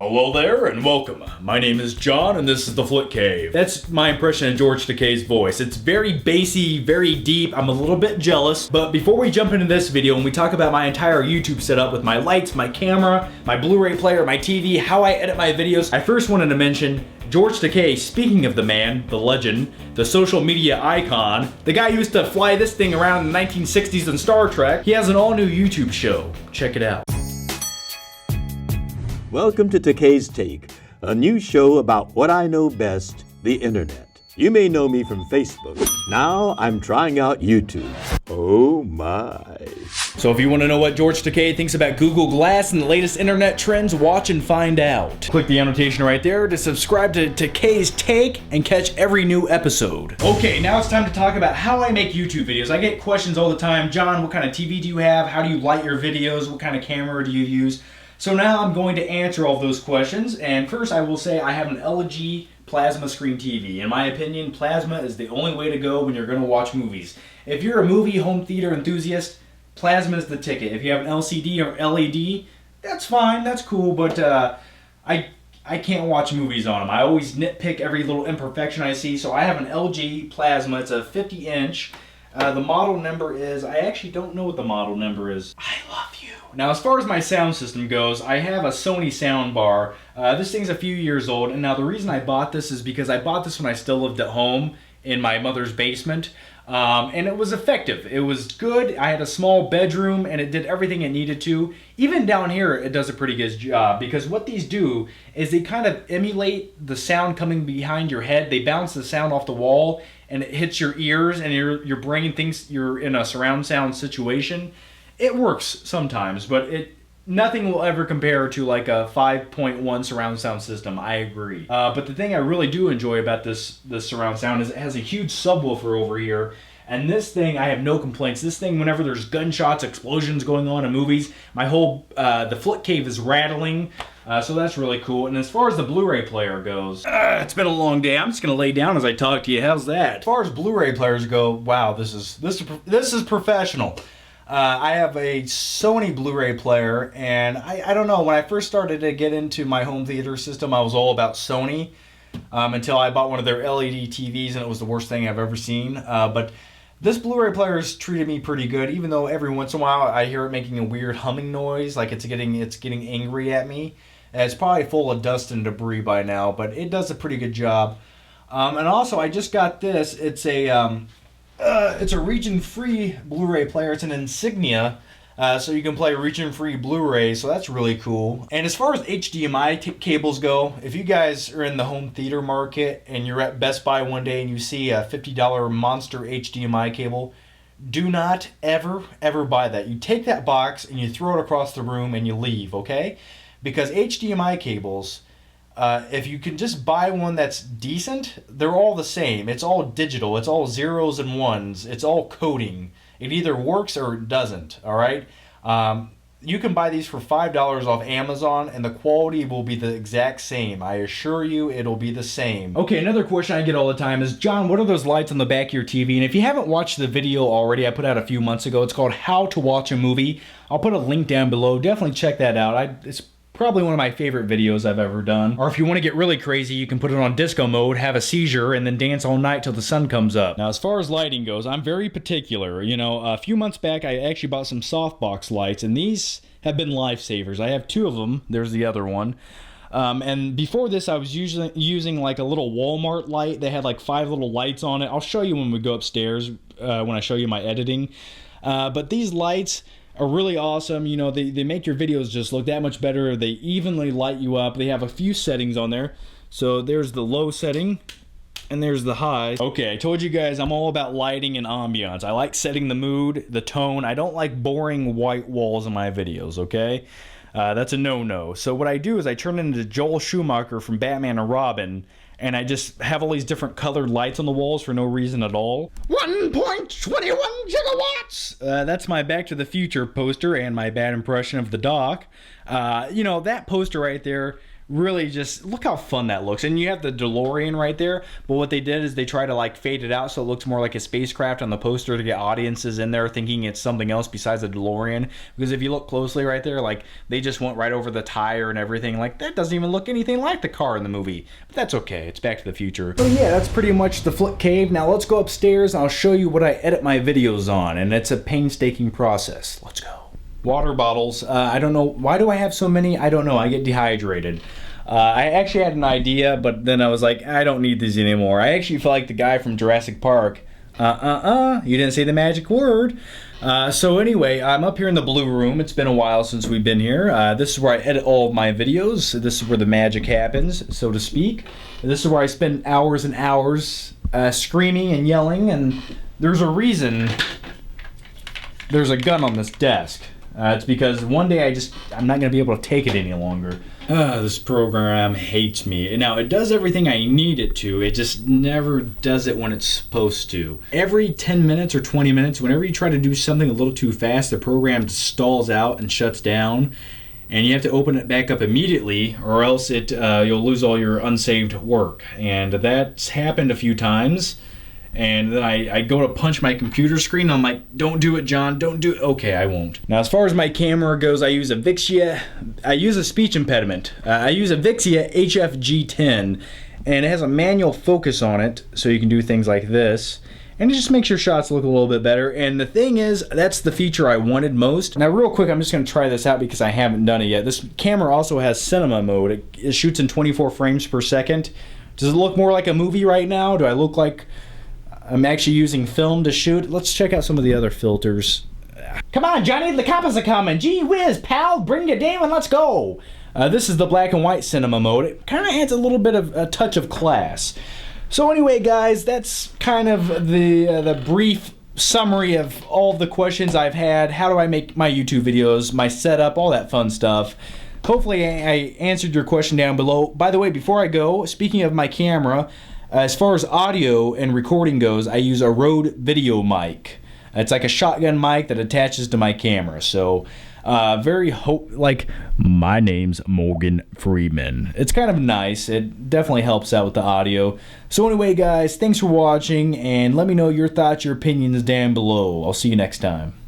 Hello there and welcome. My name is John and this is the Flick Cave. That's my impression of George Takei's voice. It's very bassy, very deep. I'm a little bit jealous. But before we jump into this video and we talk about my entire YouTube setup with my lights, my camera, my Blu-ray player, my TV, how I edit my videos, I first wanted to mention George Takei, speaking of the man, the legend, the social media icon, the guy who used to fly this thing around in the 1960s in Star Trek, he has an all-new YouTube show. Check it out. Welcome to Takei's Take, a new show about what I know best, the internet. You may know me from Facebook. Now I'm trying out YouTube. Oh my. So if you want to know what George Takei thinks about Google Glass and the latest internet trends, watch and find out. Click the annotation right there to subscribe to Takei's Take and catch every new episode. Okay, now it's time to talk about how I make YouTube videos. I get questions all the time. John, what kind of TV do you have? How do you light your videos? What kind of camera do you use? So now I'm going to answer all those questions, and first I will say I have an LG plasma screen TV. In my opinion, plasma is the only way to go when you're going to watch movies. If you're a movie home theater enthusiast, plasma is the ticket. If you have an LCD or LED, that's fine, that's cool, but I can't watch movies on them. I always nitpick every little imperfection I see, so I have an LG plasma. It's a 50-inch. The model number is, I actually don't know what the model number is. I love you. Now, as far as my sound system goes, I have a Sony soundbar. This thing's a few years old, and now the reason I bought this is because I bought this when I still lived at home in my mother's basement, and it was effective. It was good. I had a small bedroom, and it did everything it needed to. Even down here, it does a pretty good job, because what these do is they kind of emulate the sound coming behind your head. They bounce the sound off the wall, and it hits your ears, and your brain thinks you're in a surround sound situation. It works sometimes, but nothing will ever compare to like a 5.1 surround sound system. I agree. But the thing I really do enjoy about this surround sound is it has a huge subwoofer over here. And this thing, I have no complaints. This thing, whenever there's gunshots, explosions going on in movies, my whole, the Flick Cave is rattling. So that's really cool. And as far as the Blu-ray player goes, it's been a long day. I'm just gonna lay down as I talk to you. How's that? As far as Blu-ray players go, wow, this is professional. I have a Sony Blu-ray player, and I don't know, when I first started to get into my home theater system, I was all about Sony, until I bought one of their LED TVs, and it was the worst thing I've ever seen. But this Blu-ray player has treated me pretty good, even though every once in a while I hear it making a weird humming noise, like it's getting angry at me. And it's probably full of dust and debris by now, but it does a pretty good job. And also, I just got this. It's a region-free Blu-ray player. It's an Insignia, so you can play region-free Blu-ray, so that's really cool. And as far as HDMI cables go, if you guys are in the home theater market and you're at Best Buy one day and you see a $50 monster HDMI cable, do not ever buy that. You take that box and you throw it across the room and you leave, okay? Because HDMI cables, if you can just buy one that's decent, they're all the same. It's all digital. It's all zeros and ones. It's all coding. It either works or it doesn't, all right? You can buy these for $5 off Amazon, and the quality will be the exact same. I assure you it'll be the same. Okay, another question I get all the time is, John, what are those lights on the back of your TV? And if you haven't watched the video already, I put out a few months ago. It's called How to Watch a Movie. I'll put a link down below. Definitely check that out. It's probably one of my favorite videos I've ever done. Or if you want to get really crazy, you can put it on disco mode, have a seizure, and then dance all night till the sun comes up. Now, as far as lighting goes, I'm very particular. You know, a few months back, I actually bought some softbox lights, and these have been lifesavers. I have two of them. There's the other one. And before this, I was using like a little Walmart light. They had like 5 little lights on it. I'll show you when we go upstairs, when I show you my editing. But these lights are really awesome. You know, they make your videos just look that much better. They evenly light you up. They have a few settings on there. So there's the low setting and there's the high. Okay, I told you guys I'm all about lighting and ambiance. I like setting the mood, the tone. I don't like boring white walls in my videos, okay? That's a no-no. So what I do is I turn into Joel Schumacher from Batman and Robin, and I just have all these different colored lights on the walls for no reason at all. 1.21 gigawatts! That's my Back to the Future poster and my bad impression of the Doc. You know, that poster right there really just look how fun that looks. And you have the DeLorean right there, but what they did is they try to like fade it out so it looks more like a spacecraft on the poster to get audiences in there thinking it's something else besides a DeLorean. Because if you look closely right there, like they just went right over the tire and everything. Like that doesn't even look anything like the car in the movie, but that's okay. It's Back to the Future. So yeah, that's pretty much the Flick Cave. Now let's go upstairs and I'll show you what I edit my videos on, and it's a painstaking process. Let's go. Water bottles. I don't know. Why do I have so many? I don't know. I get dehydrated. I actually had an idea, but then I was like, I don't need these anymore. I actually feel like the guy from Jurassic Park. You didn't say the magic word. So anyway, I'm up here in the blue room. It's been a while since we've been here. This is where I edit all of my videos. This is where the magic happens, so to speak. This is where I spend hours and hours screaming and yelling, and there's a reason there's a gun on this desk. It's because one day I'm not going to be able to take it any longer. This program hates me. Now, it does everything I need it to. It just never does it when it's supposed to. Every 10 minutes or 20 minutes, whenever you try to do something a little too fast, the program stalls out and shuts down. And you have to open it back up immediately, or else you'll lose all your unsaved work. And that's happened a few times. And then I go to punch my computer screen. I'm like, don't do it, John. Don't do it. Okay, I won't. Now, as far as my camera goes, I use a Vixia. I use a speech impediment. I use a Vixia HFG10, and it has a manual focus on it, so you can do things like this. And it just makes your shots look a little bit better. And the thing is, that's the feature I wanted most. Now, real quick, I'm just going to try this out because I haven't done it yet. This camera also has cinema mode. It shoots in 24 frames per second. Does it look more like a movie right now? Do I look like I'm actually using film to shoot? Let's check out some of the other filters. Come on, Johnny, the coppers are coming. Gee whiz, pal, bring your damn and let's go. This is the black and white cinema mode. It kind of adds a little bit of a touch of class. So anyway, guys, that's kind of the brief summary of all the questions I've had. How do I make my YouTube videos, my setup, all that fun stuff. Hopefully I answered your question down below. By the way, before I go, speaking of my camera, as far as audio and recording goes, I use a Rode video mic. It's like a shotgun mic that attaches to my camera. So, my name's Morgan Freeman. It's kind of nice. It definitely helps out with the audio. So anyway, guys, thanks for watching, and let me know your thoughts, your opinions down below. I'll see you next time.